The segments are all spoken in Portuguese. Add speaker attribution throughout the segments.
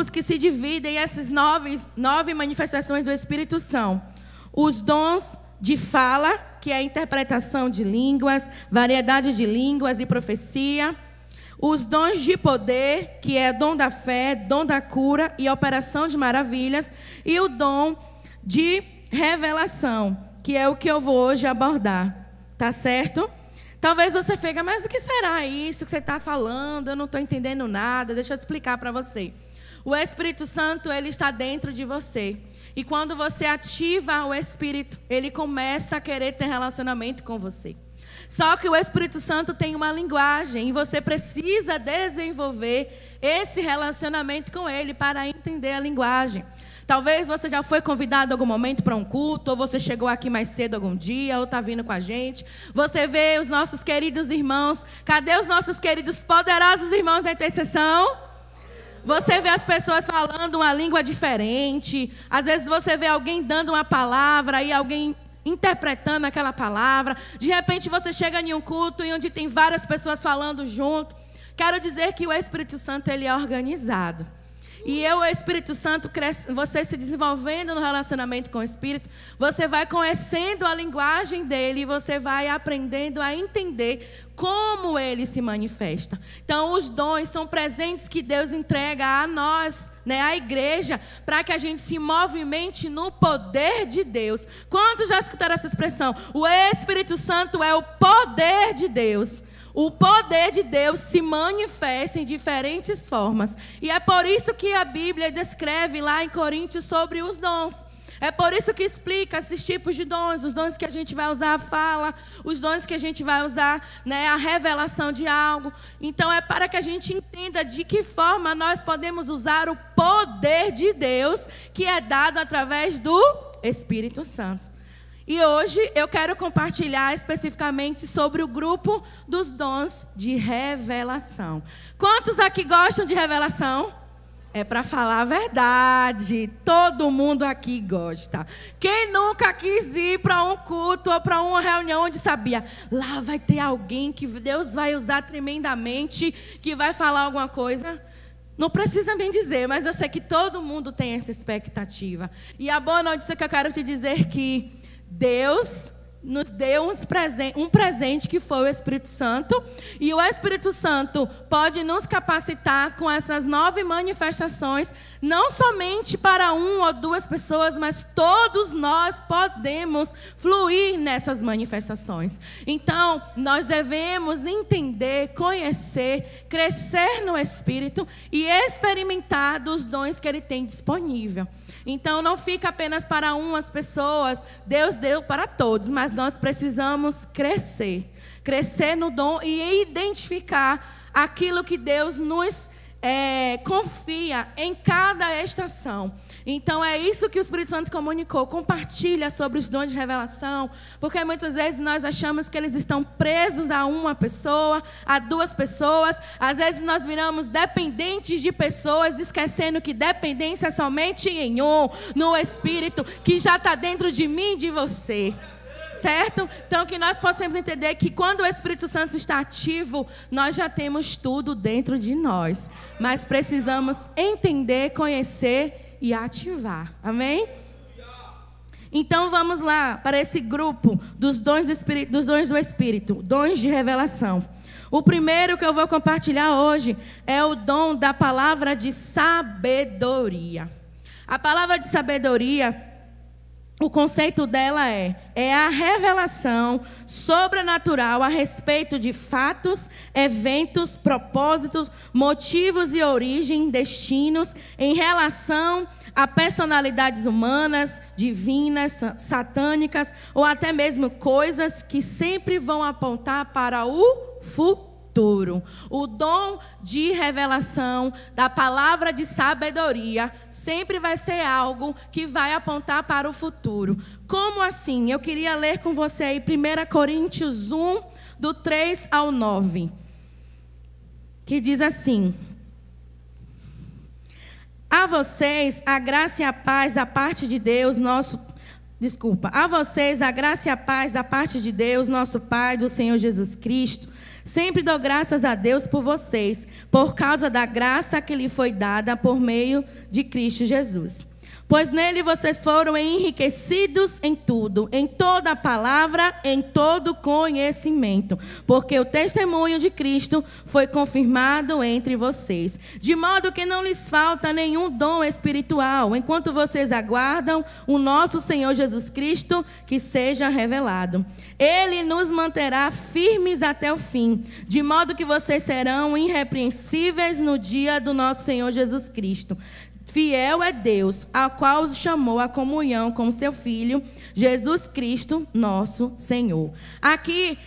Speaker 1: grupos que se dividem, essas nove manifestações do Espírito são os dons de fala, que é a interpretação de línguas, variedade de línguas e profecia. Os dons de poder, que é dom da fé, dom da cura e operação de maravilhas. E o dom de revelação, que é o que eu vou hoje abordar. Tá certo? Talvez você fique, mas o que será isso que você está falando? Eu não estou entendendo nada. Deixa eu te explicar para você. O Espírito Santo, ele está dentro de você. E quando você ativa o Espírito, ele começa a querer ter relacionamento com você. Só que o Espírito Santo tem uma linguagem e você precisa desenvolver esse relacionamento com ele para entender a linguagem. Talvez você já foi convidado em algum momento para um culto, ou você chegou aqui mais cedo algum dia, ou está vindo com a gente. Você vê os nossos queridos irmãos. Cadê os nossos queridos poderosos irmãos da intercessão? Você vê as pessoas falando uma língua diferente. Às vezes você vê alguém dando uma palavra e alguém interpretando aquela palavra. De repente você chega em um culto e onde tem várias pessoas falando junto. Quero dizer que o Espírito Santo, ele é organizado. E o Espírito Santo, você se desenvolvendo no relacionamento com o Espírito, você vai conhecendo a linguagem dele e você vai aprendendo a entender como ele se manifesta. Então, os dons são presentes que Deus entrega a nós, né, a igreja, para que a gente se movimente no poder de Deus. Quantos já escutaram essa expressão? O Espírito Santo é o poder de Deus. O poder de Deus se manifesta em diferentes formas. E é por isso que a Bíblia descreve lá em Coríntios sobre os dons. É por isso que explica esses tipos de dons. Os dons que a gente vai usar a fala, os dons que a gente vai usar, né, a revelação de algo. Então é para que a gente entenda de que forma nós podemos usar o poder de Deus, que é dado através do Espírito Santo. E hoje eu quero compartilhar especificamente sobre o grupo dos dons de revelação. Quantos aqui gostam de revelação? É para falar a verdade. Todo mundo aqui gosta. Quem nunca quis ir para um culto ou para uma reunião onde sabia, lá vai ter alguém que Deus vai usar tremendamente, que vai falar alguma coisa? Não precisa me dizer, mas eu sei que todo mundo tem essa expectativa. E a boa notícia que eu quero te dizer é que Deus nos deu um presente que foi o Espírito Santo. E o Espírito Santo pode nos capacitar com essas 9 manifestações, não somente para 1 ou 2 pessoas, mas todos nós podemos fluir nessas manifestações. Então, nós devemos entender, conhecer, crescer no Espírito e experimentar dos dons que Ele tem disponível. Então, não fica apenas para umas pessoas, Deus deu para todos, mas nós precisamos crescer. Crescer no dom e identificar aquilo que Deus nos confia em cada estação. Então, é isso que o Espírito Santo comunicou. Compartilha sobre os dons de revelação, porque muitas vezes nós achamos que eles estão presos a uma pessoa, a 2 pessoas. Às vezes nós viramos dependentes de pessoas, esquecendo que dependência é somente em um, no Espírito, que já está dentro de mim e de você. Certo? Então, que nós possamos entender que quando o Espírito Santo está ativo, nós já temos tudo dentro de nós. Mas precisamos entender, conhecer e ativar. Amém? Então, vamos lá para esse grupo dos dons do Espírito, dons de revelação. O primeiro que eu vou compartilhar hoje é o dom da palavra de sabedoria. A palavra de sabedoria, o conceito dela é a revelação sobrenatural a respeito de fatos, eventos, propósitos, motivos e origem, destinos, em relação a personalidades humanas, divinas, satânicas, ou até mesmo coisas que sempre vão apontar para o futuro. O dom de revelação da palavra de sabedoria sempre vai ser algo que vai apontar para o futuro. Como assim? Eu queria ler com você aí 1 Coríntios 1, do 3 ao 9, que diz assim: a vocês a graça e a paz da parte de Deus, a vocês a graça e a paz da parte de Deus, nosso Pai, do Senhor Jesus Cristo. Sempre dou graças a Deus por vocês, por causa da graça que lhe foi dada por meio de Cristo Jesus. Pois nele vocês foram enriquecidos em tudo, em toda palavra, em todo conhecimento, porque o testemunho de Cristo foi confirmado entre vocês, de modo que não lhes falta nenhum dom espiritual, enquanto vocês aguardam o nosso Senhor Jesus Cristo que seja revelado. Ele nos manterá firmes até o fim, de modo que vocês serão irrepreensíveis no dia do nosso Senhor Jesus Cristo. Fiel é Deus, ao qual os chamou à comunhão com seu Filho, Jesus Cristo, nosso Senhor. Aqui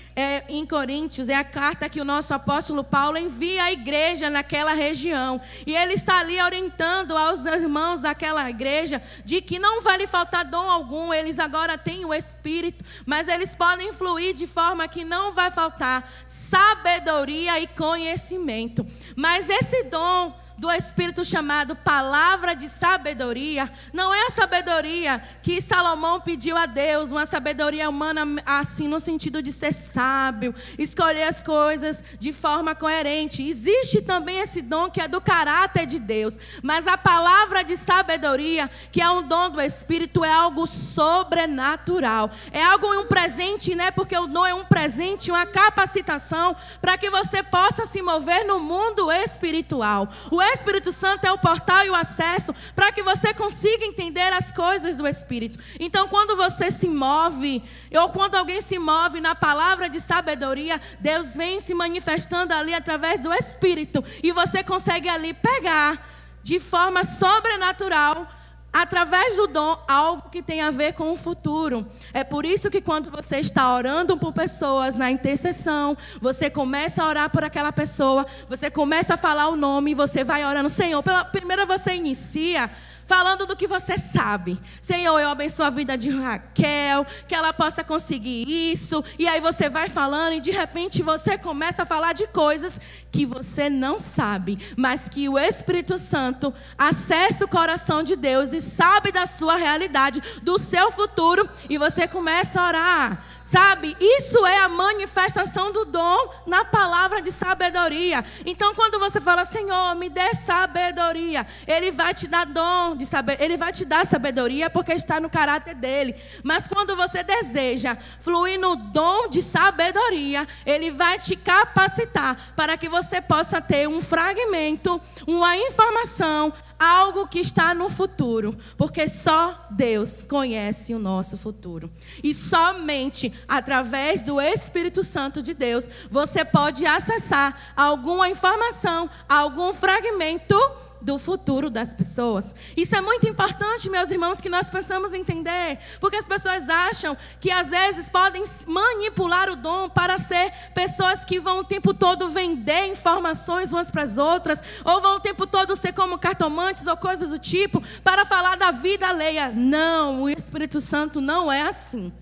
Speaker 1: em Coríntios é a carta que o nosso apóstolo Paulo envia à igreja naquela região. E ele está ali orientando aos irmãos daquela igreja de que não vai lhe faltar dom algum. Eles agora têm o Espírito, mas eles podem fluir de forma que não vai faltar sabedoria e conhecimento. Mas esse dom do Espírito chamado palavra de sabedoria, não é a sabedoria que Salomão pediu a Deus, uma sabedoria humana assim no sentido de ser sábio, escolher as coisas de forma coerente. Existe também esse dom que é do caráter de Deus, mas a palavra de sabedoria, que é um dom do Espírito, é algo sobrenatural, é algo, um presente, né? Porque o dom é um presente, uma capacitação para que você possa se mover no mundo espiritual. O Espírito Santo é o portal e o acesso para que você consiga entender as coisas do Espírito. Então, quando você se move, ou quando alguém se move na palavra de sabedoria, Deus vem se manifestando ali através do Espírito. E você consegue ali pegar de forma sobrenatural, através do dom, algo que tem a ver com o futuro. É por isso que quando você está orando por pessoas na intercessão, você começa a orar por aquela pessoa, você começa a falar o nome, você vai orando, Senhor, primeiro você inicia falando do que você sabe. Senhor, eu abençoo a vida de Raquel, que ela possa conseguir isso. E aí você vai falando e de repente você começa a falar de coisas que você não sabe, mas que o Espírito Santo acessa o coração de Deus e sabe da sua realidade, do seu futuro, e você começa a orar. Sabe, isso é a manifestação do dom na palavra de sabedoria. Então, quando você fala, Senhor, me dê sabedoria, Ele vai te dar dom de saber, Ele vai te dar sabedoria porque está no caráter dele. Mas quando você deseja fluir no dom de sabedoria, Ele vai te capacitar para que você possa ter um fragmento, uma informação, algo que está no futuro, porque só Deus conhece o nosso futuro. E somente através do Espírito Santo de Deus, você pode acessar alguma informação, algum fragmento do futuro das pessoas. Isso é muito importante, meus irmãos, que nós precisamos entender, porque as pessoas acham que às vezes podem manipular o dom para ser pessoas que vão o tempo todo vender informações umas para as outras, ou vão o tempo todo ser como cartomantes ou coisas do tipo, para falar da vida alheia. Não, o Espírito Santo não é assim.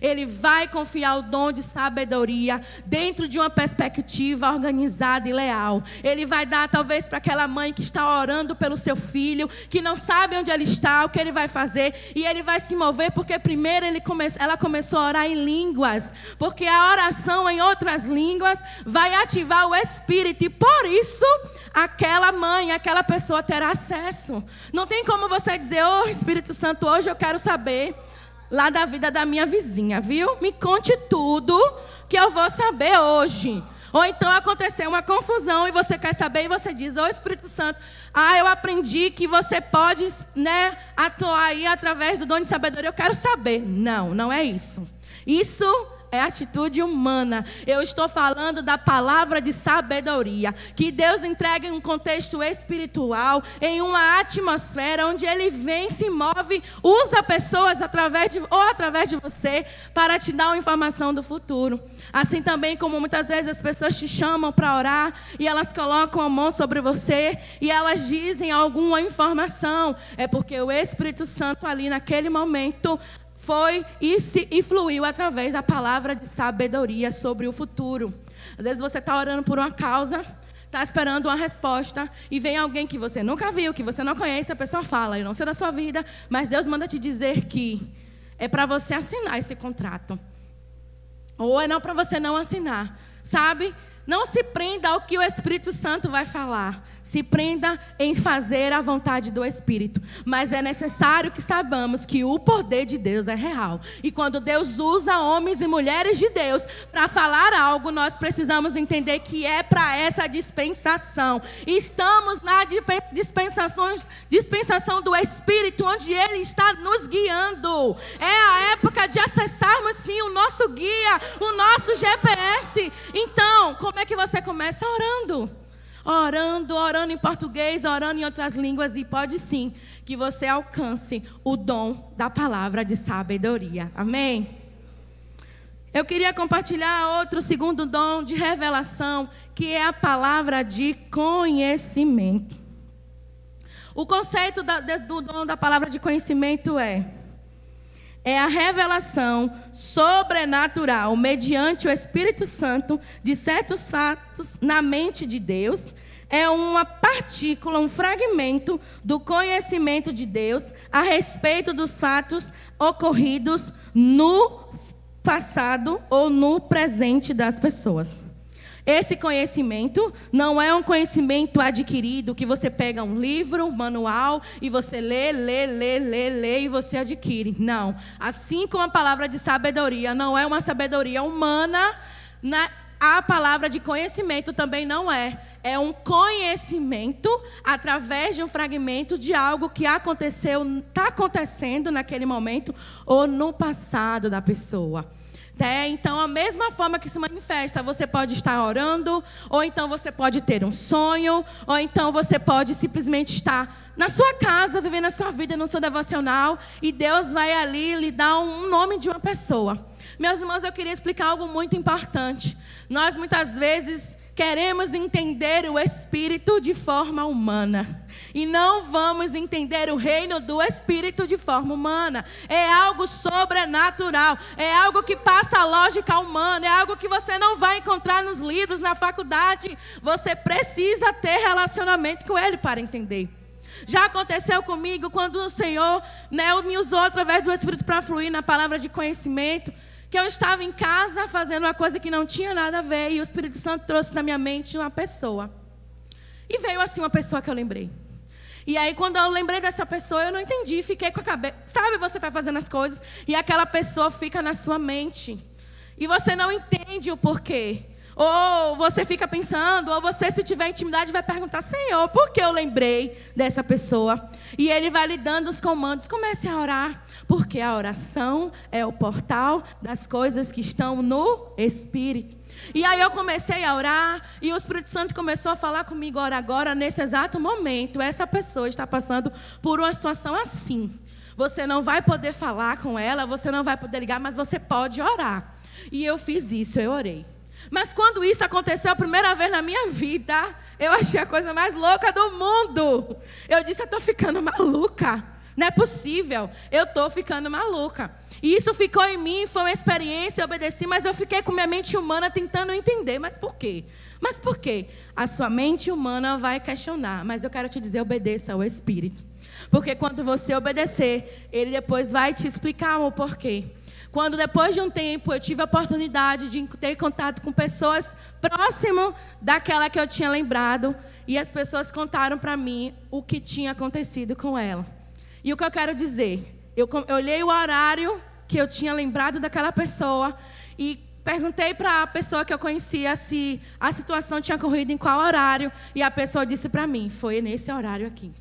Speaker 1: Ele vai confiar o dom de sabedoria dentro de uma perspectiva organizada e leal. Ele vai dar talvez para aquela mãe que está orando pelo seu filho, que não sabe onde ele está, o que ele vai fazer, e ele vai se mover porque primeiro ela começou a orar em línguas, porque a oração em outras línguas vai ativar o Espírito, e por isso aquela mãe, aquela pessoa terá acesso. Não tem como você dizer, Espírito Santo, hoje eu quero saber lá da vida da minha vizinha, viu? Me conte tudo que eu vou saber hoje. Ou então aconteceu uma confusão e você quer saber e você diz, Espírito Santo, eu aprendi que você pode, atuar aí através do dom de sabedoria, eu quero saber. Não, não é isso. Isso é atitude humana. Eu estou falando da palavra de sabedoria, que Deus entrega em um contexto espiritual, em uma atmosfera onde Ele vem, se move, usa pessoas através de você para te dar uma informação do futuro. Assim também como muitas vezes as pessoas te chamam para orar e elas colocam a mão sobre você e elas dizem alguma informação, é porque o Espírito Santo ali naquele momento foi e fluiu através da palavra de sabedoria sobre o futuro. Às vezes você está orando por uma causa, está esperando uma resposta, e vem alguém que você nunca viu, que você não conhece, a pessoa fala, eu não sei da sua vida, mas Deus manda te dizer que é para você assinar esse contrato. Ou é não para você não assinar, sabe? Não se prenda ao que o Espírito Santo vai falar. Se prenda em fazer a vontade do Espírito. Mas é necessário que saibamos que o poder de Deus é real. E quando Deus usa homens e mulheres de Deus para falar algo, nós precisamos entender que é para essa dispensação. Estamos na dispensação do Espírito, onde Ele está nos guiando. É a época de acessarmos sim o nosso guia, o nosso GPS. Então, como é que você começa? Orando em português, orando em outras línguas, e pode sim que você alcance o dom da palavra de sabedoria. Amém? Eu queria compartilhar outro segundo dom de revelação, que é a palavra de conhecimento. O conceito do dom da palavra de conhecimento é a revelação sobrenatural, mediante o Espírito Santo, de certos fatos na mente de Deus. É uma partícula, um fragmento do conhecimento de Deus a respeito dos fatos ocorridos no passado ou no presente das pessoas. Esse conhecimento não é um conhecimento adquirido, que você pega um livro, um manual, e você lê e você adquire. Não. Assim como a palavra de sabedoria não é uma sabedoria humana, a palavra de conhecimento também não é. É um conhecimento através de um fragmento de algo que aconteceu, está acontecendo naquele momento ou no passado da pessoa. Então, a mesma forma que se manifesta, você pode estar orando, ou então você pode ter um sonho, ou então você pode simplesmente estar na sua casa, vivendo a sua vida no seu devocional, e Deus vai ali lhe dar um nome de uma pessoa. Meus irmãos, eu queria explicar algo muito importante. Nós, muitas vezes, queremos entender o Espírito de forma humana. E não vamos entender o reino do Espírito de forma humana. É algo sobrenatural. É algo que passa a lógica humana. É algo que você não vai encontrar nos livros, na faculdade. Você precisa ter relacionamento com Ele para entender. Já aconteceu comigo quando o Senhor me usou através do Espírito para fluir na palavra de conhecimento. Que eu estava em casa fazendo uma coisa que não tinha nada a ver. E o Espírito Santo trouxe na minha mente uma pessoa. E veio assim uma pessoa que eu lembrei. E aí, quando eu lembrei dessa pessoa, eu não entendi, fiquei com a cabeça. Sabe, você vai fazendo as coisas e aquela pessoa fica na sua mente. E você não entende o porquê. Ou você fica pensando, ou você, se tiver intimidade, vai perguntar: Senhor, por que eu lembrei dessa pessoa? E Ele vai lhe dando os comandos. Comece a orar, porque a oração é o portal das coisas que estão no Espírito. E aí eu comecei a orar, e o Espírito Santo começou a falar comigo: ora, agora, nesse exato momento, essa pessoa está passando por uma situação assim. Você não vai poder falar com ela, você não vai poder ligar, mas você pode orar. E eu fiz isso, eu orei. Mas quando isso aconteceu a primeira vez na minha vida, eu achei a coisa mais louca do mundo. Eu disse: eu estou ficando maluca. Não é possível, eu estou ficando maluca. E isso ficou em mim, foi uma experiência, eu obedeci, mas eu fiquei com minha mente humana tentando entender. Mas por quê? Mas por quê? A sua mente humana vai questionar, mas eu quero te dizer: obedeça ao Espírito. Porque quando você obedecer, Ele depois vai te explicar o porquê. Quando depois de um tempo eu tive a oportunidade de ter contato com pessoas próximas daquela que eu tinha lembrado, e as pessoas contaram para mim o que tinha acontecido com ela. E o que eu quero dizer? Eu olhei o horário que eu tinha lembrado daquela pessoa e perguntei para a pessoa que eu conhecia se a situação tinha ocorrido em qual horário, e a pessoa disse para mim: foi nesse horário aqui.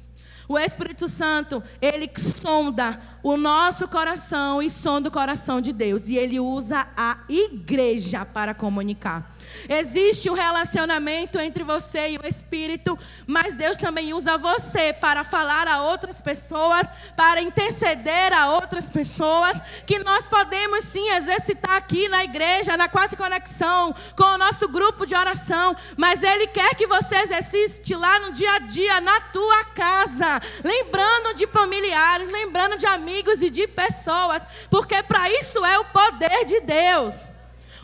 Speaker 1: O Espírito Santo, Ele sonda o nosso coração e sonda o coração de Deus. E Ele usa a igreja para comunicar. Existe um relacionamento entre você e o Espírito, mas Deus também usa você para falar a outras pessoas, para interceder a outras pessoas, que nós podemos sim exercitar aqui na igreja, na Quarta Conexão, com o nosso grupo de oração, mas Ele quer que você exercite lá no dia a dia, na tua casa, lembrando de familiares, lembrando de amigos e de pessoas, porque para isso é o poder de Deus.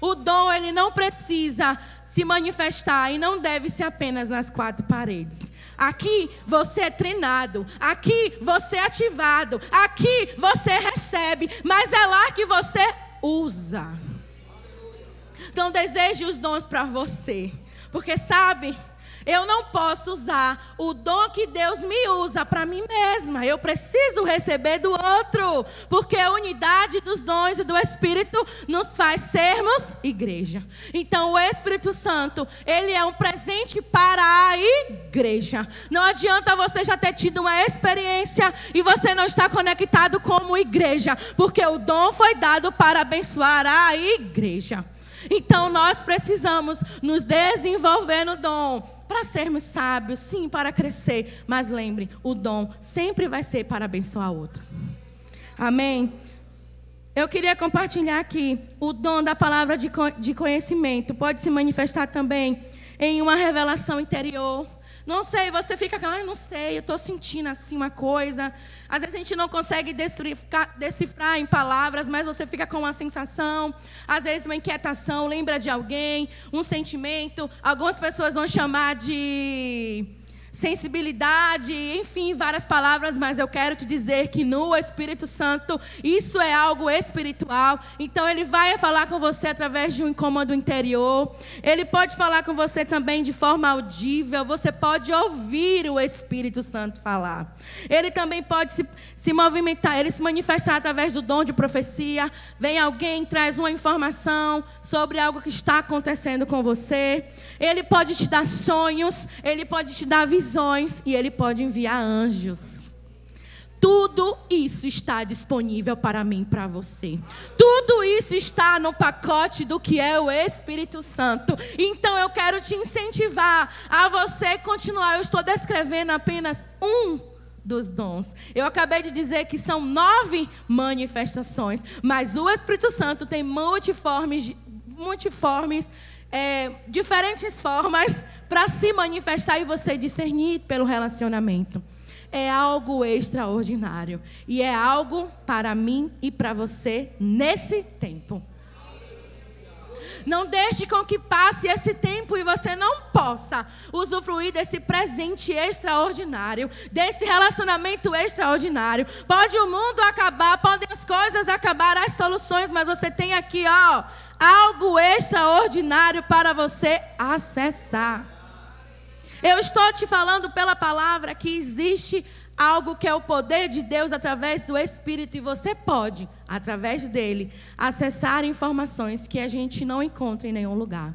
Speaker 1: O dom, ele não precisa se manifestar e não deve ser apenas nas quatro paredes. Aqui você é treinado, aqui você é ativado, aqui você recebe, mas é lá que você usa. Então deseje os dons para você. Porque sabe, eu não posso usar o dom que Deus me usa para mim mesma. Eu preciso receber do outro. Porque a unidade dos dons e do Espírito nos faz sermos igreja. Então o Espírito Santo, ele é um presente para a igreja. Não adianta você já ter tido uma experiência e você não estar conectado como igreja. Porque o dom foi dado para abençoar a igreja. Então nós precisamos nos desenvolver no dom. Para sermos sábios, sim, para crescer. Mas lembre, o dom sempre vai ser para abençoar outro. Amém? Eu queria compartilhar aqui o dom da palavra de conhecimento. Pode se manifestar também em uma revelação interior. Não sei, você fica, não sei, eu estou sentindo assim uma coisa. Às vezes a gente não consegue decifrar em palavras, mas você fica com uma sensação, às vezes uma inquietação, lembra de alguém, um sentimento. Algumas pessoas vão chamar de sensibilidade, enfim, várias palavras, mas eu quero te dizer que no Espírito Santo, isso é algo espiritual. Então ele vai falar com você através de um incômodo interior. Ele pode falar com você também de forma audível. Você pode ouvir o Espírito Santo falar. Ele também pode se movimentar, ele se manifestar através do dom de profecia. Vem alguém, traz uma informação sobre algo que está acontecendo com você. Ele pode te dar sonhos, ele pode te dar visões e ele pode enviar anjos. Tudo isso está disponível para mim e para você. Tudo isso está no pacote do que é o Espírito Santo. Então eu quero te incentivar a você continuar. Eu estou descrevendo apenas um dos dons. Eu acabei de dizer que são 9 manifestações, mas o Espírito Santo tem diferentes formas para se manifestar e você discernir pelo relacionamento. É algo extraordinário e é algo para mim e para você nesse tempo. Não deixe com que passe esse tempo e você não possa usufruir desse presente extraordinário, desse relacionamento extraordinário. Pode o mundo acabar, podem as coisas acabar, as soluções, mas você tem aqui, algo extraordinário para você acessar. Eu estou te falando pela palavra que existe algo que é o poder de Deus através do Espírito. E você pode, através dele, acessar informações que a gente não encontra em nenhum lugar.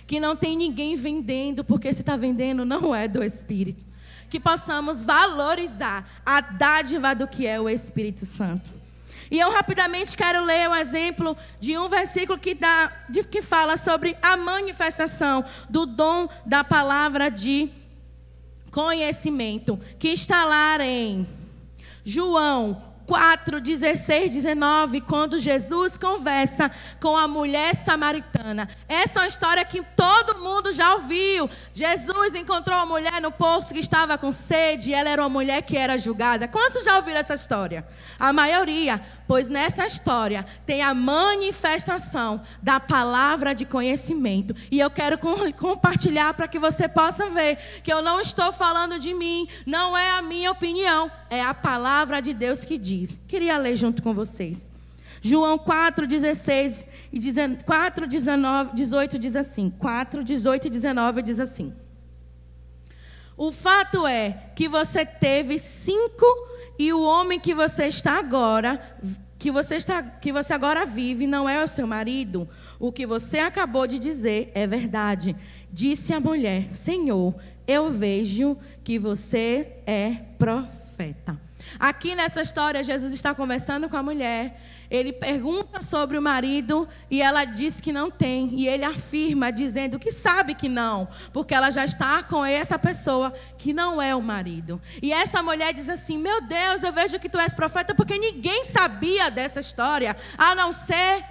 Speaker 1: Que não tem ninguém vendendo, porque se está vendendo não é do Espírito. Que possamos valorizar a dádiva do que é o Espírito Santo. E eu rapidamente quero ler um exemplo de um versículo que fala sobre a manifestação do dom da palavra de conhecimento, que está lá em João 4, 16, 19, quando Jesus conversa com a mulher samaritana. Essa é uma história que todo mundo já ouviu. Jesus encontrou uma mulher no poço que estava com sede, e ela era uma mulher que era julgada. Quantos já ouviram essa história? A maioria, pois nessa história tem a manifestação da palavra de conhecimento. E eu quero compartilhar para que você possa ver que eu não estou falando de mim, não é a minha opinião, é a palavra de Deus que diz. Queria ler junto com vocês. João 4, 16 e 4, 19, 18 diz assim. 4, 18 e 19 diz assim. O fato é que você teve 5 e o homem que você está agora, que você agora vive, não é o seu marido. O que você acabou de dizer é verdade. Disse a mulher: Senhor, eu vejo que você é profeta. Aqui nessa história, Jesus está conversando com a mulher. Ele pergunta sobre o marido e ela diz que não tem. E ele afirma, dizendo que sabe que não, porque ela já está com essa pessoa que não é o marido. E essa mulher diz assim: meu Deus, eu vejo que tu és profeta, porque ninguém sabia dessa história, a não ser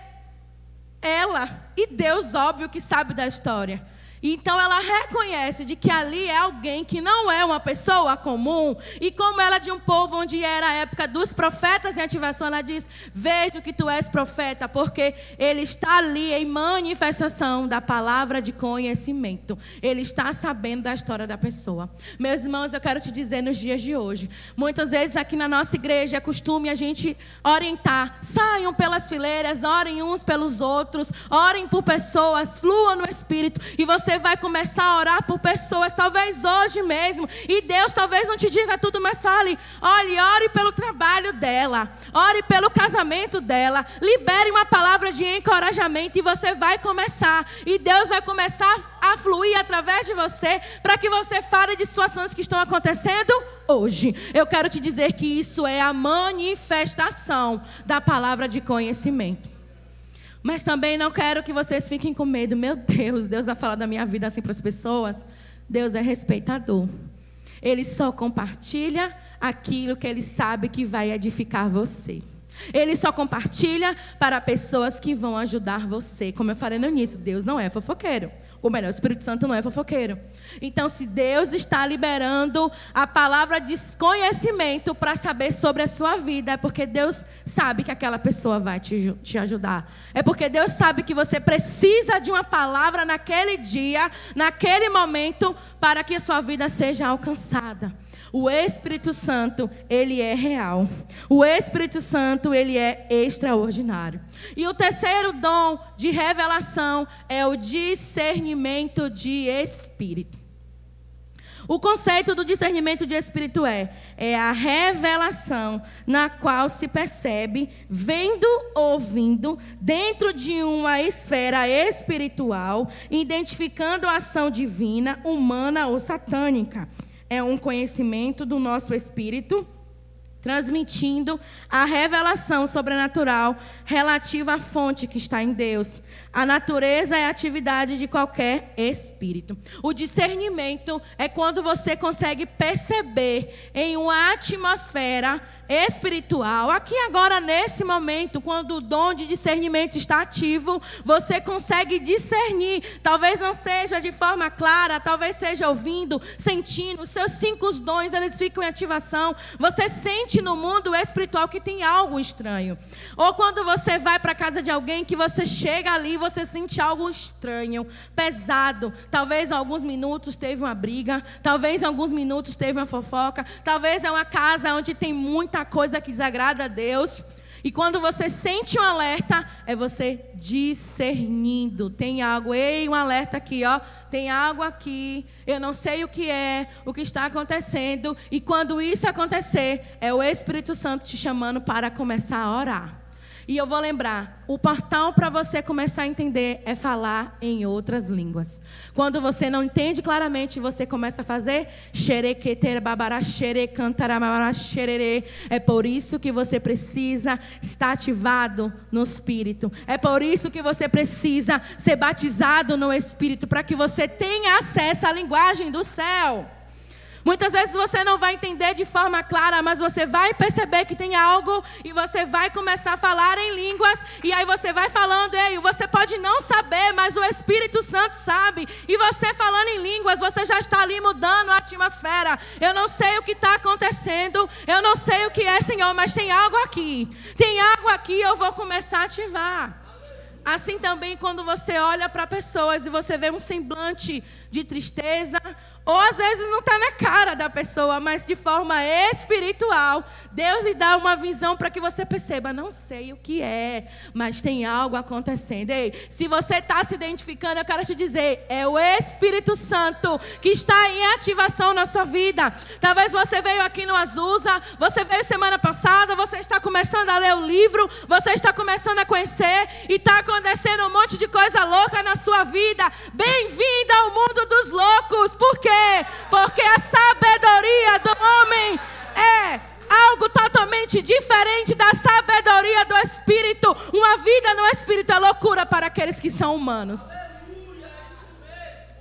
Speaker 1: ela. E Deus, óbvio, que sabe da história. Então ela reconhece de que ali é alguém que não é uma pessoa comum. E como ela é de um povo onde era a época dos profetas em ativação, ela diz: vejo que tu és profeta, porque ele está ali em manifestação da palavra de conhecimento. Ele está sabendo da história da pessoa. Meus irmãos, eu quero te dizer nos dias de hoje, muitas vezes aqui na nossa igreja é costume a gente orientar: saiam pelas fileiras, orem uns pelos outros, orem por pessoas, fluam no Espírito. E você você vai começar a orar por pessoas, talvez hoje mesmo, e Deus talvez não te diga tudo, mas fale, olhe, ore pelo trabalho dela, ore pelo casamento dela, libere uma palavra de encorajamento e você vai começar, e Deus vai começar a fluir através de você, para que você fale de situações que estão acontecendo hoje. Eu quero te dizer que isso é a manifestação da palavra de conhecimento. Mas também não quero que vocês fiquem com medo. Meu Deus, Deus vai falar da minha vida assim para as pessoas. Deus é respeitador. Ele só compartilha aquilo que Ele sabe que vai edificar você. Ele só compartilha para pessoas que vão ajudar você. Como eu falei no início, Deus não é fofoqueiro. Ou melhor, o Espírito Santo não é fofoqueiro. Então, se Deus está liberando a palavra de conhecimento para saber sobre a sua vida, é porque Deus sabe que aquela pessoa vai te ajudar. É porque Deus sabe que você precisa de uma palavra naquele dia, naquele momento, para que a sua vida seja alcançada. O Espírito Santo, ele é real. O Espírito Santo, ele é extraordinário. E o terceiro dom de revelação é o discernimento de espírito. O conceito do discernimento de espírito é a revelação na qual se percebe, vendo, ouvindo, dentro de uma esfera espiritual, identificando a ação divina, humana ou satânica. É um conhecimento do nosso espírito, transmitindo a revelação sobrenatural relativa à fonte que está em Deus. A natureza é a atividade de qualquer espírito. O discernimento é quando você consegue perceber em uma atmosfera espiritual. Aqui agora, nesse momento, quando o dom de discernimento está ativo, você consegue discernir. Talvez não seja de forma clara, talvez seja ouvindo, sentindo. Os seus 5 dons, eles ficam em ativação. Você sente no mundo espiritual que tem algo estranho. Ou quando você vai para a casa de alguém, que você chega ali, você sente algo estranho, pesado. Talvez em alguns minutos teve uma briga, talvez em alguns minutos teve uma fofoca, talvez é uma casa onde tem muita coisa que desagrada a Deus. E quando você sente um alerta, é você discernindo. Tem algo, ei, um alerta aqui, ó. Tem algo aqui, eu não sei o que está acontecendo. E quando isso acontecer, é o Espírito Santo te chamando para começar a orar. E eu vou lembrar, o portal para você começar a entender é falar em outras línguas. Quando você não entende claramente, você começa a fazer é por isso que você precisa estar ativado no Espírito. É por isso que você precisa ser batizado no Espírito, para que você tenha acesso à linguagem do céu. Muitas vezes você não vai entender de forma clara, mas você vai perceber que tem algo e você vai começar a falar em línguas. E aí você vai falando, ei, você pode não saber, mas o Espírito Santo sabe. E você falando em línguas, você já está ali mudando a atmosfera. Eu não sei o que está acontecendo, eu não sei o que é, Senhor, mas tem algo aqui. Tem algo aqui, eu vou começar a ativar. Assim também quando você olha para pessoas e você vê um semblante de tristeza, ou às vezes não está na cara da pessoa, mas de forma espiritual, Deus lhe dá uma visão para que você perceba, não sei o que é, mas tem algo acontecendo. Ei, se você está se identificando, eu quero te dizer, é o Espírito Santo que está em ativação na sua vida. Talvez você veio aqui no Azusa, você veio semana passada, você está começando a ler o livro, você está começando a conhecer e está acontecendo um monte de coisa louca na sua vida. Bem-vinda ao mundo dos loucos. Por quê? Porque a sabedoria do homem é algo totalmente diferente da sabedoria do Espírito. Uma vida no Espírito é loucura para aqueles que são humanos.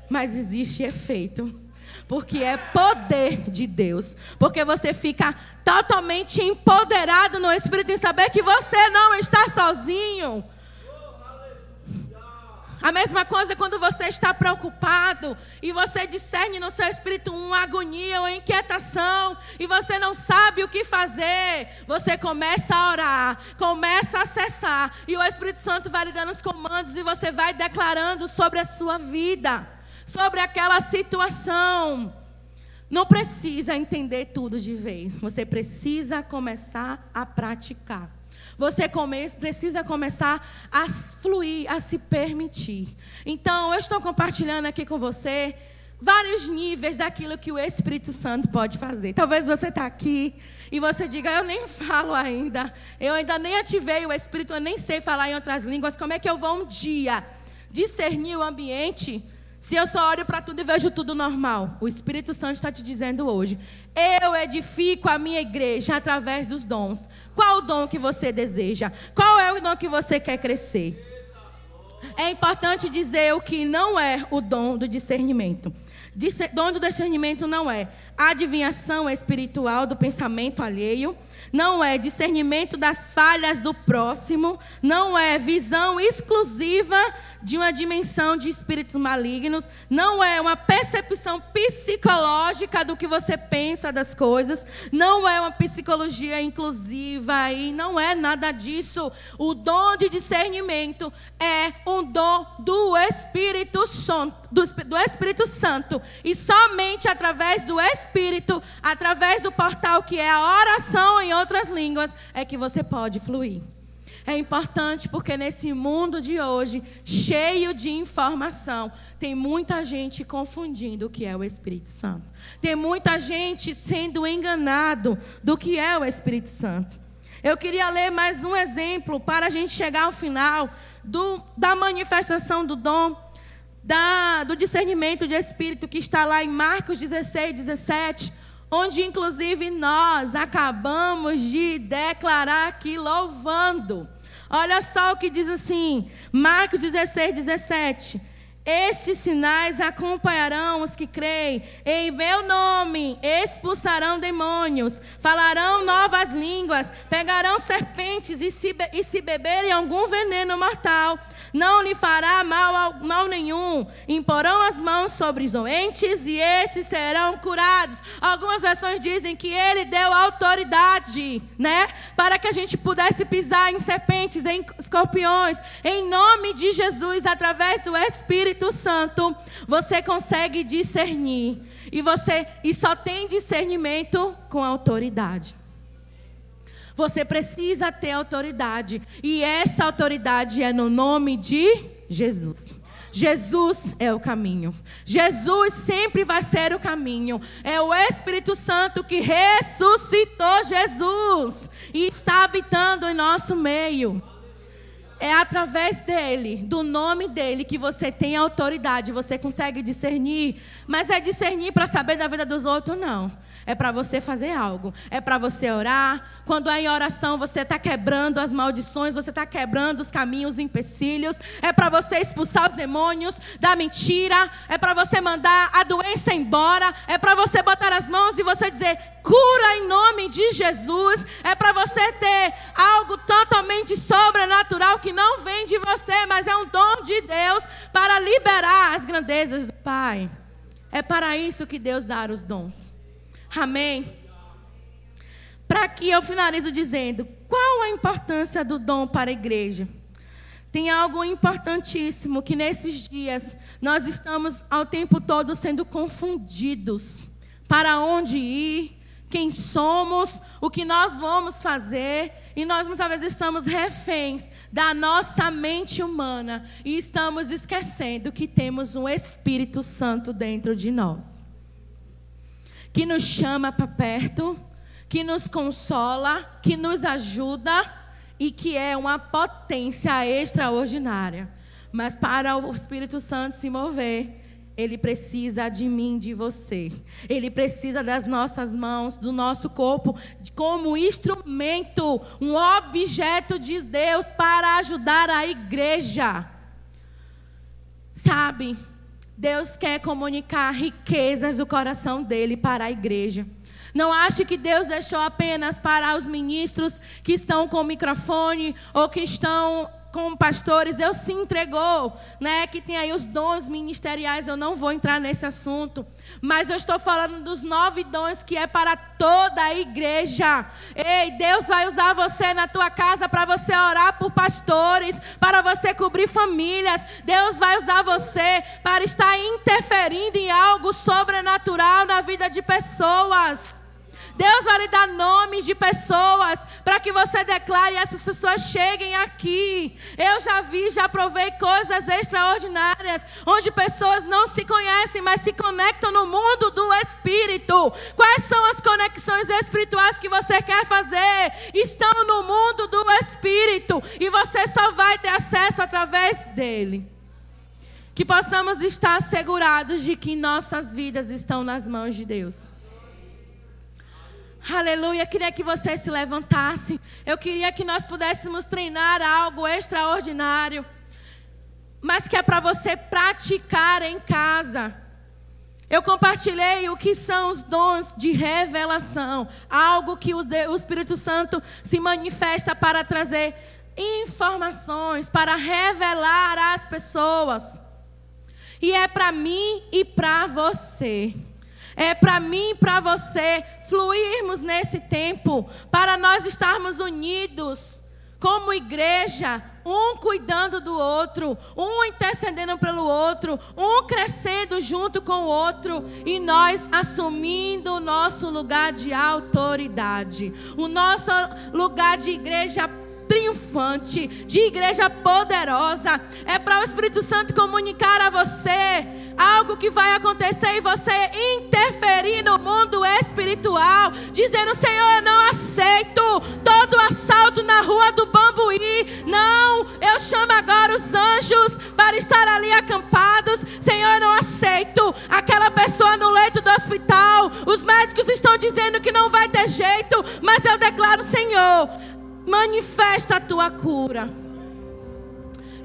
Speaker 1: Mas existe efeito, porque é poder de Deus. Porque você fica totalmente empoderado no Espírito em saber que você não está sozinho. A mesma coisa quando você está preocupado e você discerne no seu espírito uma agonia ou inquietação e você não sabe o que fazer. Você começa a orar, começa a acessar e o Espírito Santo vai lhe dando os comandos e você vai declarando sobre a sua vida, sobre aquela situação. Não precisa entender tudo de vez, você precisa começar a praticar. Você precisa começar a fluir, a se permitir. Então, eu estou compartilhando aqui com você vários níveis daquilo que o Espírito Santo pode fazer. Talvez você está aqui e você diga, eu nem falo ainda, eu ainda nem ativei o Espírito, eu nem sei falar em outras línguas, como é que eu vou um dia discernir o ambiente se eu só olho para tudo e vejo tudo normal? O Espírito Santo está te dizendo hoje, eu edifico a minha igreja através dos dons. Qual o dom que você deseja? Qual é o dom que você quer crescer? É importante dizer o que não é o dom do discernimento. Dom do discernimento não é adivinhação espiritual do pensamento alheio, não é discernimento das falhas do próximo, não é visão exclusiva de uma dimensão de espíritos malignos, não é uma percepção psicológica do que você pensa das coisas, não é uma psicologia inclusiva e não é nada disso. O dom de discernimento é um dom do Espírito Santo, e somente através do Espírito, através do portal que é a oração em outras línguas, é que você pode fluir. É importante porque nesse mundo de hoje, cheio de informação, tem muita gente confundindo o que é o Espírito Santo. Tem muita gente sendo enganado do que é o Espírito Santo. Eu queria ler mais um exemplo para a gente chegar ao final da manifestação do dom, do discernimento de Espírito, que está lá em Marcos 16, 17, onde inclusive nós acabamos de declarar aqui louvando. Olha só o que diz assim, Marcos 16, 17. Estes sinais acompanharão os que creem. Em meu nome expulsarão demônios, falarão novas línguas, pegarão serpentes e se beberem algum veneno mortal, não lhe fará mal nenhum. Imporão as mãos sobre os doentes e esses serão curados. Algumas versões dizem que ele deu autoridade, né? Para que a gente pudesse pisar em serpentes, em escorpiões. Em nome de Jesus, através do Espírito Santo, você consegue discernir. E só tem discernimento com autoridade. Você precisa ter autoridade. E essa autoridade é no nome de Jesus. Jesus é o caminho. Jesus sempre vai ser o caminho. É o Espírito Santo que ressuscitou Jesus e está habitando em nosso meio. É através dele, do nome dele, que você tem autoridade. Você consegue discernir. Mas é discernir para saber da vida dos outros, não. É para você fazer algo. É para você orar. Quando é em oração, você está quebrando as maldições. Você está quebrando os caminhos, empecilhos. É para você expulsar os demônios da mentira. É para você mandar a doença embora. É para você botar as mãos e você dizer, cura em nome de Jesus. É para você ter algo totalmente sobrenatural que não vem de você, mas é um dom de Deus para liberar as grandezas do Pai. É para isso que Deus dá os dons. Amém? Para que eu finalizo dizendo, qual a importância do dom para a igreja? Tem algo importantíssimo que nesses dias nós estamos ao tempo todo sendo confundidos. Para onde ir, quem somos, o que nós vamos fazer. E nós muitas vezes estamos reféns da nossa mente humana. E estamos esquecendo que temos um Espírito Santo dentro de nós. Que nos chama para perto, que nos consola, que nos ajuda e que é uma potência extraordinária. Mas para o Espírito Santo se mover, ele precisa de mim, de você. Ele precisa das nossas mãos, do nosso corpo, como instrumento, um objeto de Deus para ajudar a igreja. Sabe? Deus quer comunicar riquezas do coração dele para a igreja. Não ache que Deus deixou apenas para os ministros que estão com o microfone ou que estão com pastores. Deus se entregou, né? Que tem aí os dons ministeriais. Eu não vou entrar nesse assunto. Mas eu estou falando dos 9 dons que é para toda a igreja. Ei, Deus vai usar você na tua casa para você orar por pastores, para você cobrir famílias. Deus vai usar você para estar interferindo em algo sobrenatural na vida de pessoas. Deus vai lhe dar nomes de pessoas para que você declare e essas pessoas cheguem aqui. Eu já provei coisas extraordinárias, onde pessoas não se conhecem, mas se conectam no mundo do Espírito. Quais são as conexões espirituais que você quer fazer? Estão no mundo do Espírito e você só vai ter acesso através dele. Que possamos estar assegurados de que nossas vidas estão nas mãos de Deus. Aleluia, eu queria que você se levantasse. Eu queria que nós pudéssemos treinar algo extraordinário, mas que é para você praticar em casa. Eu compartilhei o que são os dons de revelação, algo que o Espírito Santo se manifesta para trazer informações, para revelar às pessoas. E é para mim e para você. É para mim e para você fluirmos nesse tempo, para nós estarmos unidos como igreja, um cuidando do outro, um intercedendo pelo outro, um crescendo junto com o outro, e nós assumindo o nosso lugar de autoridade, o nosso lugar de igreja triunfante, de igreja poderosa. É para o Espírito Santo comunicar a você algo que vai acontecer e você interferir no mundo espiritual, dizendo: Senhor, eu não aceito todo assalto na rua do Bambuí. Não, eu chamo agora os anjos para estar ali acampados. Senhor, eu não aceito aquela pessoa no leito do hospital. Os médicos estão dizendo que não vai ter jeito, mas eu declaro: Senhor, manifesta a tua cura.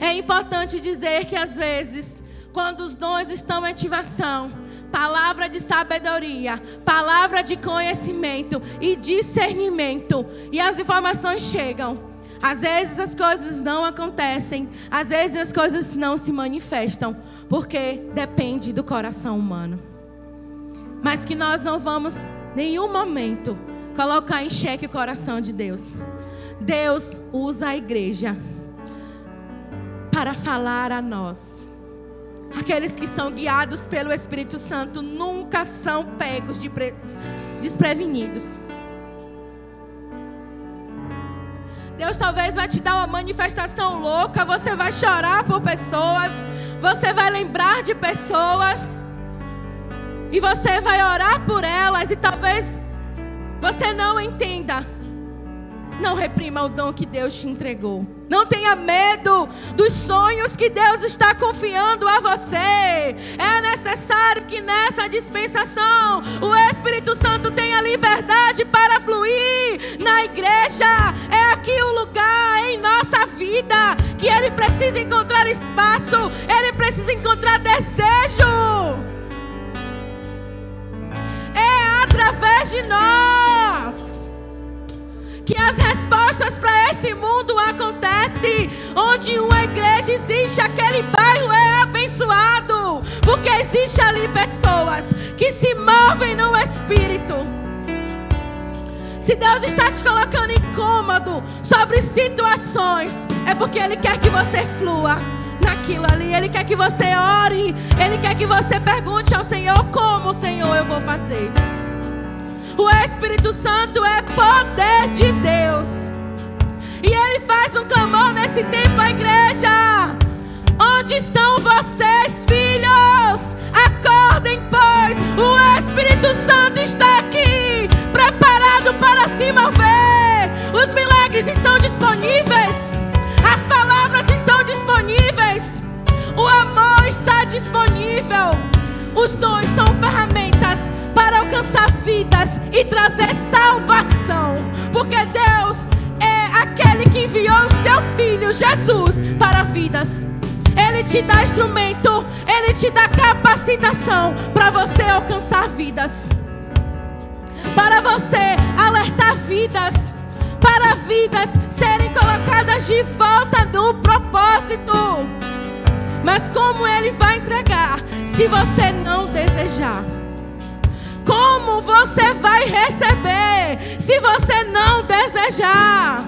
Speaker 1: É importante dizer que às vezes, quando os dons estão em ativação, palavra de sabedoria, palavra de conhecimento e discernimento, e as informações chegam, às vezes as coisas não acontecem, às vezes as coisas não se manifestam, porque depende do coração humano. Mas que nós não vamos, em nenhum momento, colocar em xeque o coração de Deus. Deus usa a igreja para falar a nós. Aqueles que são guiados pelo Espírito Santo nunca são pegos desprevenidos. Deus talvez vai te dar uma manifestação louca. Você vai chorar por pessoas, você vai lembrar de pessoas, e você vai orar por elas, e talvez você não entenda. Não reprima o dom que Deus te entregou. Não tenha medo dos sonhos que Deus está confiando a você. É necessário que nessa dispensação o Espírito Santo tenha liberdade para fluir na igreja. É aqui o lugar em nossa vida que Ele precisa encontrar espaço. Ele precisa encontrar desejo. É através de nós que as respostas para esse mundo acontecem. Onde uma igreja existe, aquele bairro é abençoado, porque existe ali pessoas que se movem no Espírito. Se Deus está te colocando incômodo sobre situações, é porque Ele quer que você flua naquilo ali. Ele quer que você ore, Ele quer que você pergunte ao Senhor: como, Senhor, eu vou fazer? O Espírito Santo é poder de Deus. E Ele faz um clamor nesse tempo à igreja: onde estão vocês, filhos? Acordem, pois o Espírito Santo está aqui, preparado para se mover. Os milagres estão disponíveis, as palavras estão disponíveis, o amor está disponível. Os dons são ferramentas para alcançar vidas e trazer salvação, porque Deus é aquele que enviou o seu Filho Jesus para vidas. Ele te dá instrumento, Ele te dá capacitação para você alcançar vidas, para você alertar vidas, para vidas serem colocadas de volta no propósito. Mas como Ele vai entregar se você não desejar? Como você vai receber se você não desejar?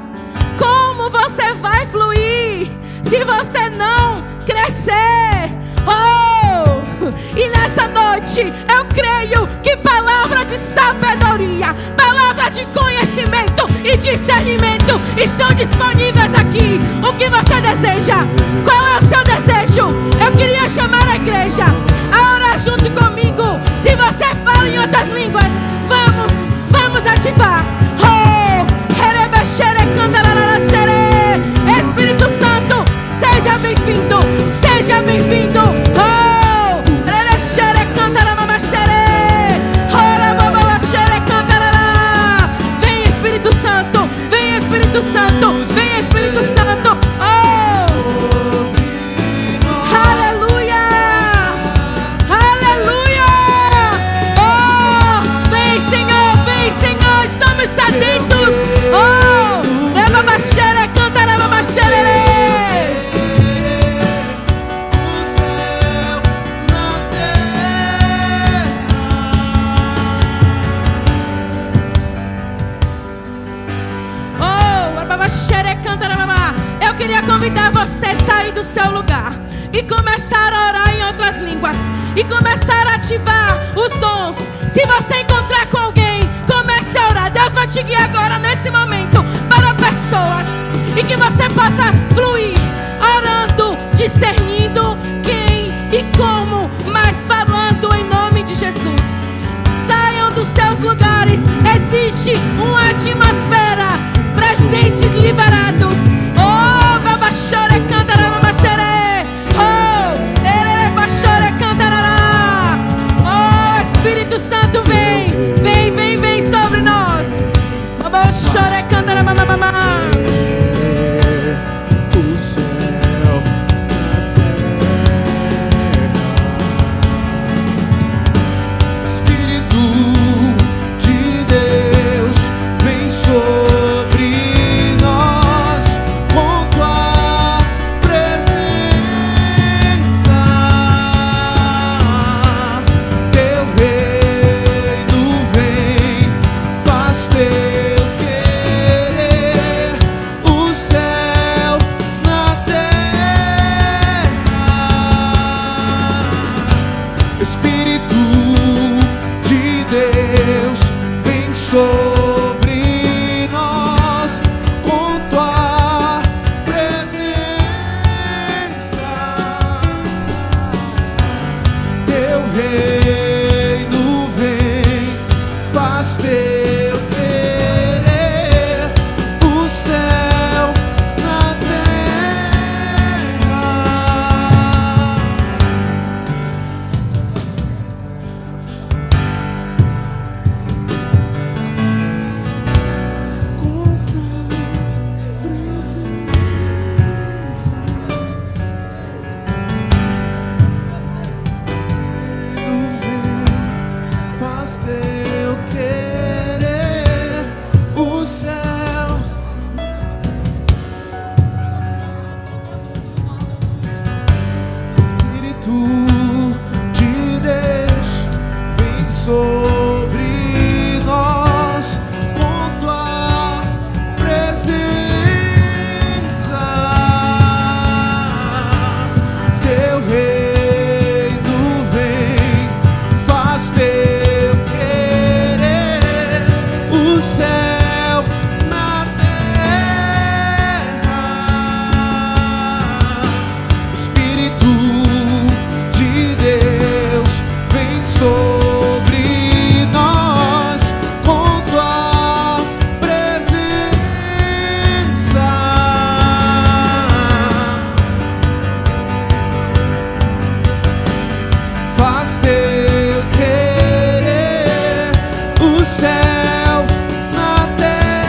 Speaker 1: Como você vai fluir se você não crescer? Oh! E nessa noite eu creio que palavra de sabedoria, palavra palavra de conhecimento e discernimento estão disponíveis aqui. O que você deseja? Qual é o seu desejo? Eu queria chamar a igreja a orar junto comigo. Se você fala em outras línguas, vamos ativar. Espírito Santo, seja bem-vindo, seja bem-vindo. Vem Espírito Santo, vem Espírito Santo, vem Espírito Santo. Aleluia, aleluia. Vem Senhor, estamos sedentos. Leva baixere, canta, leva baixere. Eu queria convidar você a sair do seu lugar e começar a orar em outras línguas e começar a ativar os dons. Se você encontrar com alguém, comece a orar. Deus vai te guiar agora nesse momento para pessoas e que você possa fluir orando, discernindo quem e como, mas falando em nome de Jesus. Saiam dos seus lugares. Existe uma atmosfera, presentes liberados. Oh, babachore, cantará, babachere. Oh, erere, bachore, cantará. Oh, Espírito Santo, vem sobre nós. Babachore, cantará, mamamá.
Speaker 2: O céu, Espírito de Deus, vem sobre nós com tua presença. Teu reino vem, faz teu querer, o céu na terra. Espírito de Deus, vem sobre nós com tua presença. Teu reino vem, faz teu querer, o céu na terra. Faz teu querer, o céu. Espírito de Deus, vem sobre nós com tua presença. Teu reino vem, faz teu querer, o céu na terra. Espírito de Deus, vem sobre nós com tua presença. Faz teu querer, os céus na terra.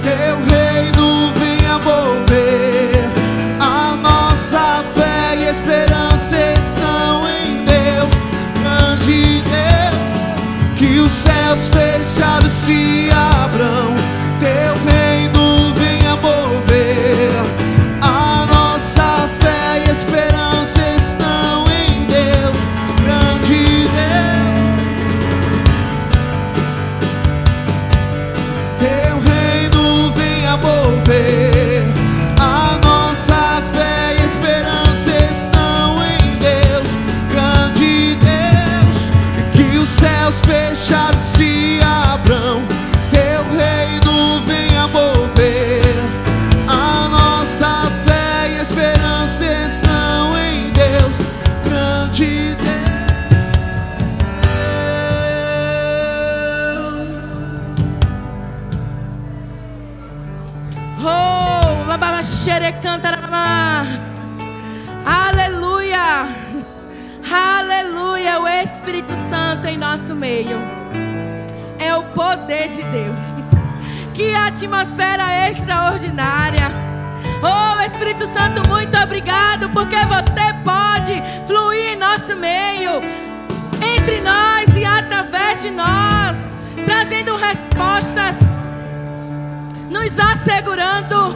Speaker 2: Teu reino venha mover, a nossa fé e esperança estão em Deus, grande Deus, que os céus fechados se abram. Teu reino venha mover, a nossa fé e esperança estão em Deus, grande Deus. Teu reino venha mover, a nossa fé e esperança estão em Deus,
Speaker 1: Aleluia. Aleluia. O Espírito Santo em nosso meio. É o poder de Deus. Que atmosfera extraordinária. Oh, Espírito Santo, muito obrigado, porque você pode fluir em nosso meio, entre nós e através de nós, trazendo respostas, nos assegurando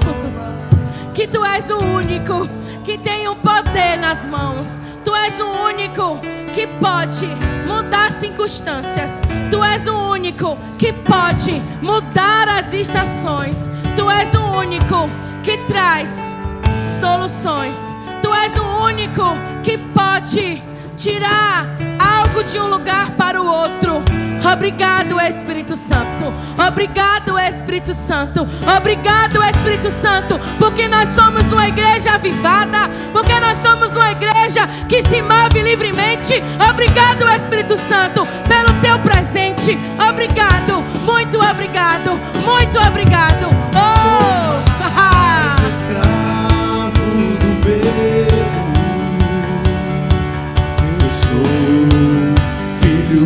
Speaker 1: que Tu és o único que tem um poder nas mãos. Tu és o único que pode mudar circunstâncias. Tu és o único que pode mudar as estações. Tu és o único que traz soluções. Tu és o único que pode tirar algo de um lugar para o outro. Obrigado, Espírito Santo. Obrigado, Espírito Santo. Obrigado, Espírito Santo, porque nós somos uma igreja avivada, porque nós somos uma igreja que se move livremente. Obrigado, Espírito Santo, pelo Teu presente. Obrigado, muito obrigado, muito obrigado. Oh!
Speaker 2: Escravo do medo, eu sou filho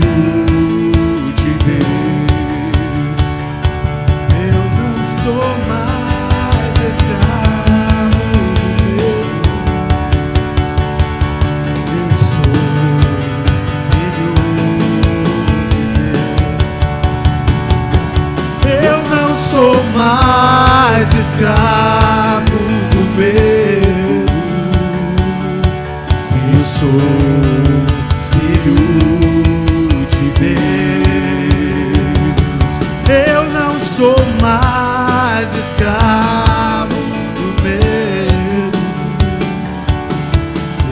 Speaker 2: de Deus. Eu não sou mais escravo do medo, eu sou filho de Deus. Eu não sou mais escravo do medo, eu sou filho de Deus. Eu não sou mais escravo do medo,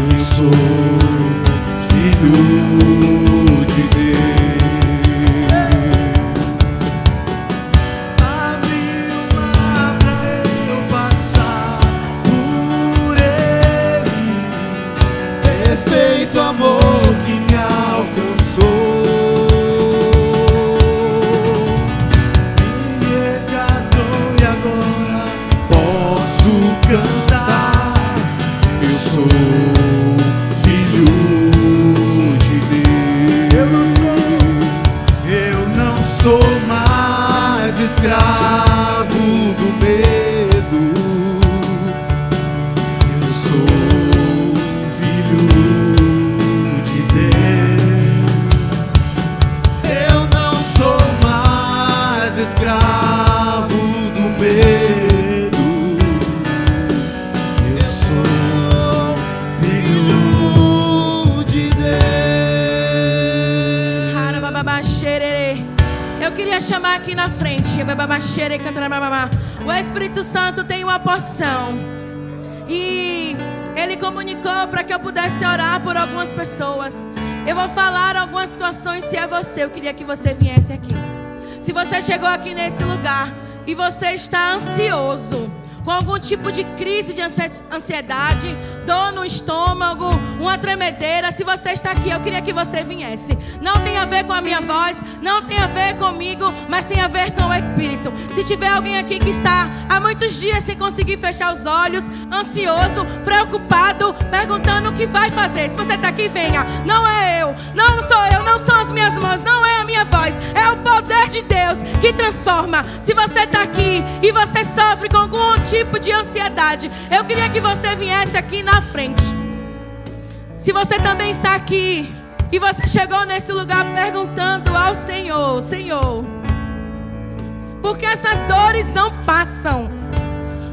Speaker 2: eu sou filho de Deus. O amor que me alcançou me resgatou e agora posso cantar. Eu sou filho de Deus. Eu não sou mais escravo do medo. Eu sou escravo do medo, eu sou filho de Deus.
Speaker 1: Eu queria chamar aqui na frente o Espírito Santo tem uma porção e Ele comunicou para que eu pudesse orar por algumas pessoas. Eu vou falar algumas situações. Se é você, eu queria que você viesse aqui. Se você chegou aqui nesse lugar e você está ansioso, com algum tipo de crise de ansiedade, dor no estômago, uma tremedeira, se você está aqui, eu queria que você viesse. Não tem a ver com a minha voz, não tem a ver comigo, mas tem a ver com o Espírito. Se tiver alguém aqui que está há muitos dias sem conseguir fechar os olhos, ansioso, preocupado, perguntando o que vai fazer, se você está aqui, venha. Não é eu, não sou eu, não são as minhas mãos, não é a minha voz, é o poder de Deus que transforma. Se você está aqui e você sofre com algum tipo de ansiedade, eu queria que você viesse aqui na frente. Se você também está aqui e você chegou nesse lugar perguntando ao Senhor: Senhor, por que essas dores não passam?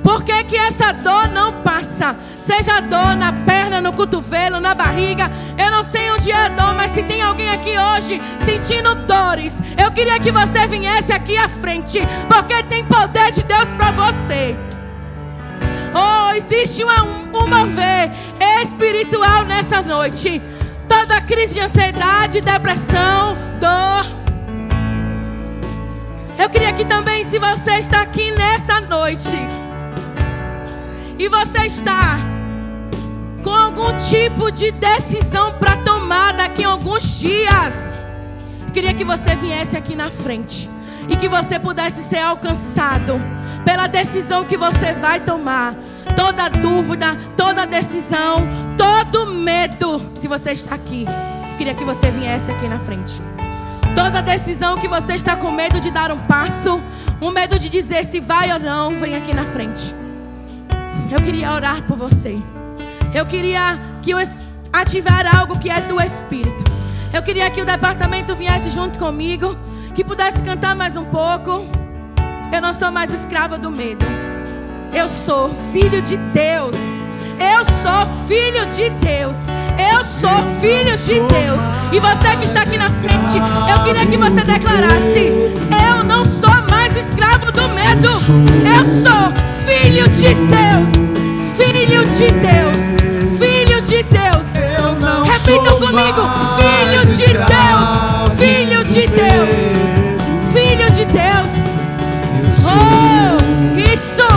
Speaker 1: Por que que essa dor não passa? Seja dor na perna, no cotovelo, na barriga, eu não sei onde é a dor, mas se tem alguém aqui hoje sentindo dores, eu queria que você viesse aqui à frente, porque tem poder de Deus para você. Oh, existe um mover espiritual nessa noite. Toda crise de ansiedade, depressão, dor. Eu queria que também, se você está aqui nessa noite e você está com algum tipo de decisão para tomar daqui a alguns dias, eu queria que você viesse aqui na frente e que você pudesse ser alcançado pela decisão que você vai tomar. toda dúvida, toda decisão, todo medo. Se você está aqui, eu queria que você viesse aqui na frente. Toda decisão que você está com medo de dar um passo, um medo de dizer se vai ou não, vem aqui na frente. Eu queria orar por você. Eu queria que ativar algo que é do Espírito. Eu queria que o departamento viesse junto comigo, que pudesse cantar mais um pouco. Eu não sou mais escrava do medo. Eu sou filho de Deus. Eu sou filho de Deus. Eu sou filho de Deus. E você que está aqui na frente, eu queria que você declarasse: eu não sou mais escravo do medo. Eu sou filho de Deus. Filho de Deus. Filho de Deus. Repitam comigo: filho de Deus. Filho de Deus. Filho de Deus. Oh, isso.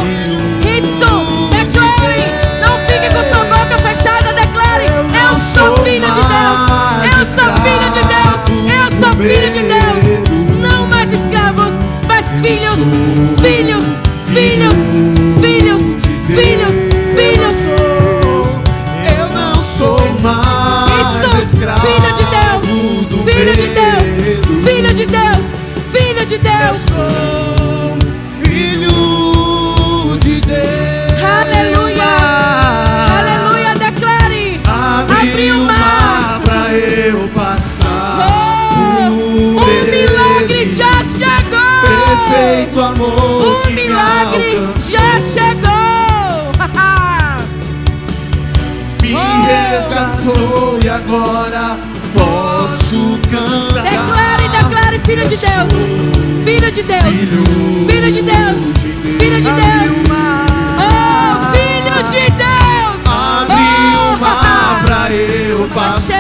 Speaker 1: Declare. Não fique com sua boca fechada. Declare: eu sou filho de Deus. Eu sou filho de Deus. Eu sou filho de Deus. Não mais escravos, mas filhos. Filhos. Filhos. Filhos. Filhos. Filhos.
Speaker 2: Eu não sou mais escravo.
Speaker 1: Filho de Deus. Filho de Deus. Filho de Deus. Filho de Deus.
Speaker 2: Eu sou filho de Deus.
Speaker 1: Aleluia. Aleluia. Declare.
Speaker 2: Abre o mar pra eu passar.
Speaker 1: O milagre já chegou.
Speaker 2: Perfeito amor.
Speaker 1: O milagre já chegou.
Speaker 2: Me resgatou e agora posso cantar.
Speaker 1: Declare, filho de Deus. Filho de Deus. Filho de Deus. Filho de Deus. Oh, filho de Deus.
Speaker 2: Abre o mar pra eu passar.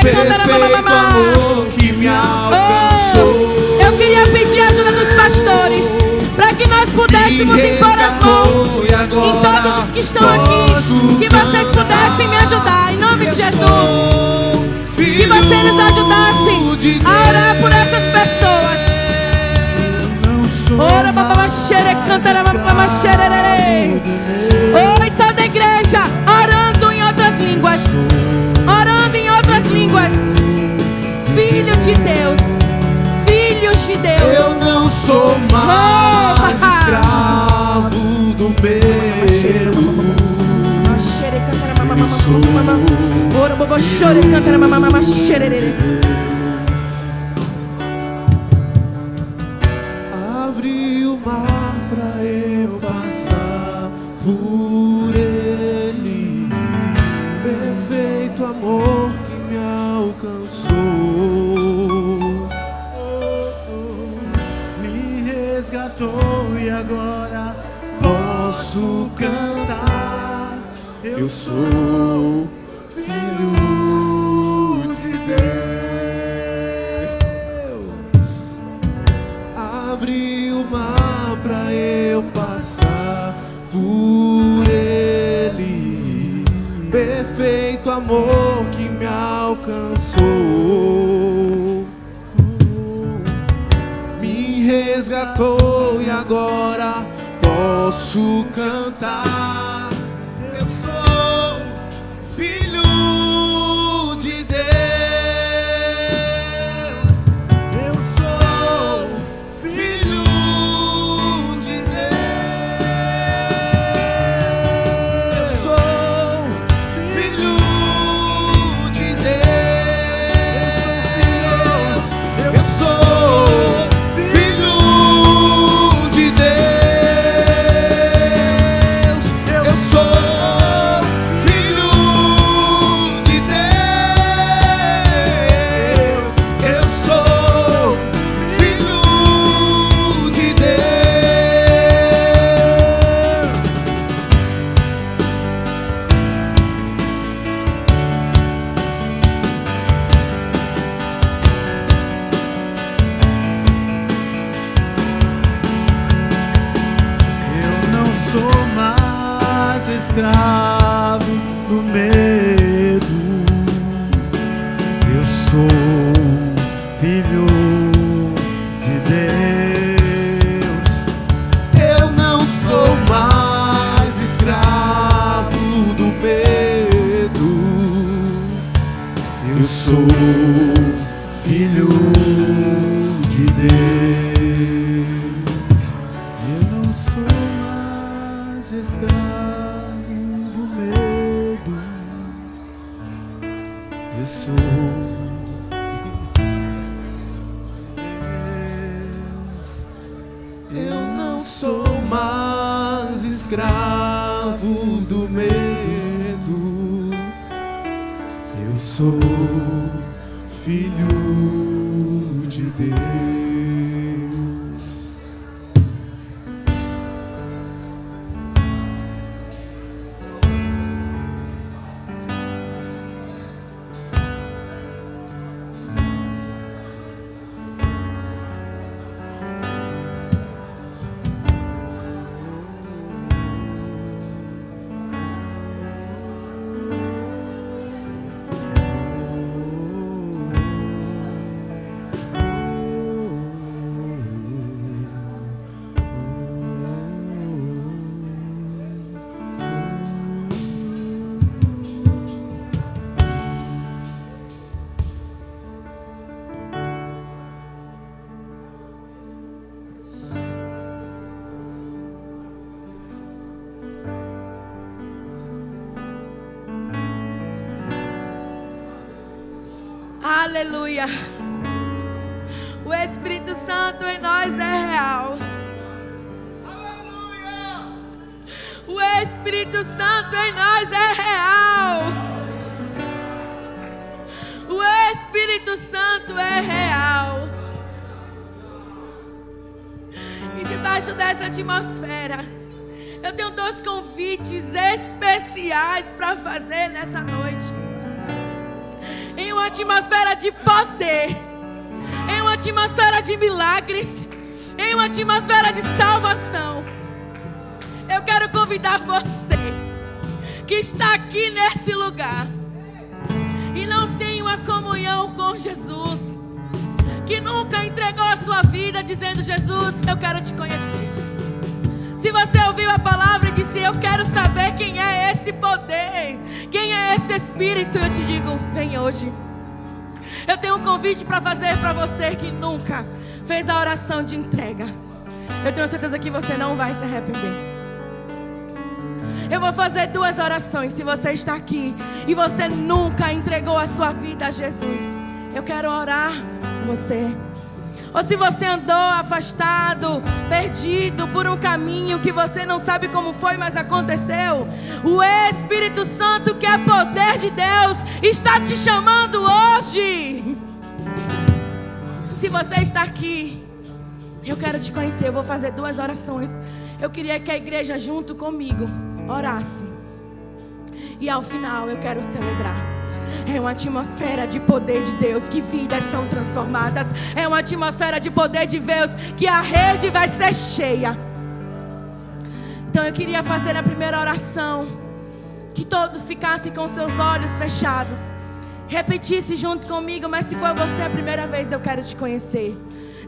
Speaker 2: Perfeito amor que me alcançou.
Speaker 1: Eu queria pedir a ajuda dos pastores para que nós pudéssemos impor as mãos em todos os que estão aqui, que vocês pudessem me ajudar em nome de Jesus. Que você nos ajudasse a orar por essas pessoas. Ora, babaxere, cantara, babaxere. Oi, toda a igreja orando em outras línguas. Orando em outras línguas. Filho de Deus. Filhos de Deus.
Speaker 2: Eu não sou mais escravo do medo. Eu sou.
Speaker 1: Ora, babaxere, cantara, babaxere.
Speaker 2: Abre o mar pra eu passar por ele. Perfeito amor que me alcançou. Me resgatou e agora posso cantar. Eu sou filho de Deus. Abre o mar pra eu passar por ele. Perfeito amor que me alcançou. Me resgatou e agora posso cantar. Eu sou filho de Deus. Eu sou filho de Deus. Eu sou filho de Deus. Eu sou filho de Deus. Eu sou filho de Deus. Eu sou filho de Deus. Eu não sou mais escravo do medo. Eu sou filho de Deus. sou filho de Deus. Eu não sou mais escravo do medo. Eu sou Deus. Eu não sou mais escravo do medo. Eu sou filho de Deus.
Speaker 1: Aleluia. O Espírito Santo em nós é real. Aleluia. O Espírito Santo em nós é real. O Espírito Santo é real. E debaixo dessa atmosfera, eu tenho 2 convites especiais para fazer nessa noite. Em uma atmosfera de poder, em uma atmosfera de milagres, em uma atmosfera de salvação, eu quero convidar você que está aqui nesse lugar e não tem uma comunhão com Jesus, que nunca entregou a sua vida dizendo: Jesus, eu quero te conhecer. Se você ouviu a palavra e disse: eu quero saber quem é esse poder, quem é esse Espírito, eu te digo: vem hoje. Eu tenho um convite para fazer para você que nunca fez a oração de entrega. Eu tenho certeza que você não vai se arrepender. Eu vou fazer 2 orações. Se você está aqui e você nunca entregou a sua vida a Jesus, eu quero orar com você. Ou se você andou afastado, perdido por um caminho que você não sabe como foi, mas aconteceu, o Espírito Santo, que é poder de Deus, está te chamando hoje. Se você está aqui, eu quero te conhecer. Eu vou fazer 2 orações. Eu queria que a igreja junto comigo orasse. E ao final eu quero celebrar. É uma atmosfera de poder de Deus, que vidas são transformadas. É uma atmosfera de poder de Deus, que a rede vai ser cheia. Então eu queria fazer a primeira oração, que todos ficassem com seus olhos fechados, repetisse junto comigo. Mas se for você a primeira vez, eu quero te conhecer.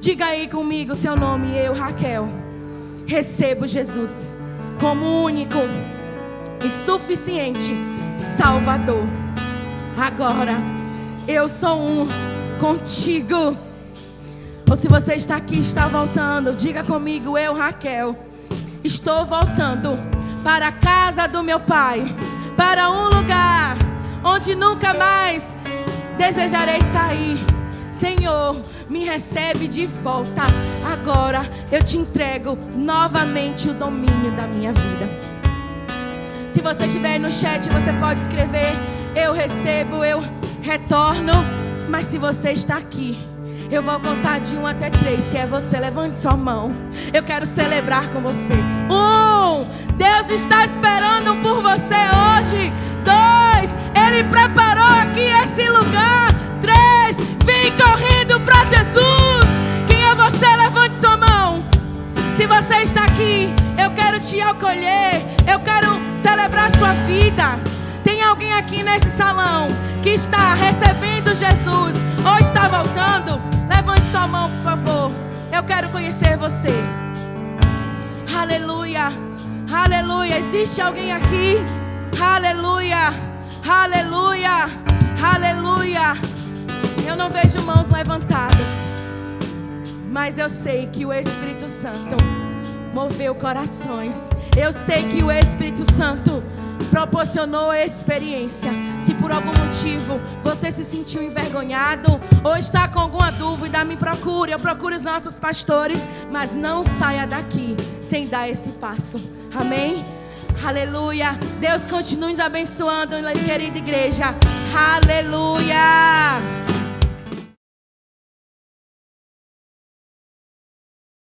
Speaker 1: Diga aí comigo seu nome. Eu, Raquel, recebo Jesus como único e suficiente Salvador. Agora eu sou um contigo. Ou se você está aqui e está voltando, diga comigo: eu, Raquel, estou voltando para a casa do meu pai, para um lugar onde nunca mais desejarei sair. Senhor, me recebe de volta. Agora eu te entrego novamente o domínio da minha vida. Se você estiver no chat, você pode escrever: eu recebo, eu retorno. Mas se você está aqui, eu vou contar de 1 até 3. Se é você, levante sua mão. Eu quero celebrar com você. 1, Deus está esperando por você hoje. 2, Ele preparou aqui esse lugar. 3, vem correndo para Jesus. Quem é você? Levante sua mão. Se você está aqui, eu quero te acolher. Eu quero celebrar sua vida. Tem alguém aqui nesse salão que está recebendo Jesus ou está voltando? Levante sua mão, por favor. Eu quero conhecer você. Aleluia, aleluia. Existe alguém aqui? Aleluia, aleluia, aleluia, Eu não vejo mãos levantadas, mas eu sei que o Espírito Santo moveu corações. Eu sei que o Espírito Santo proporcionou experiência. Se por algum motivo você se sentiu envergonhado ou está com alguma dúvida, me procure. Eu procuro os nossos pastores, mas não saia daqui sem dar esse passo. Amém? Aleluia. Deus continue nos abençoando, querida igreja. Aleluia.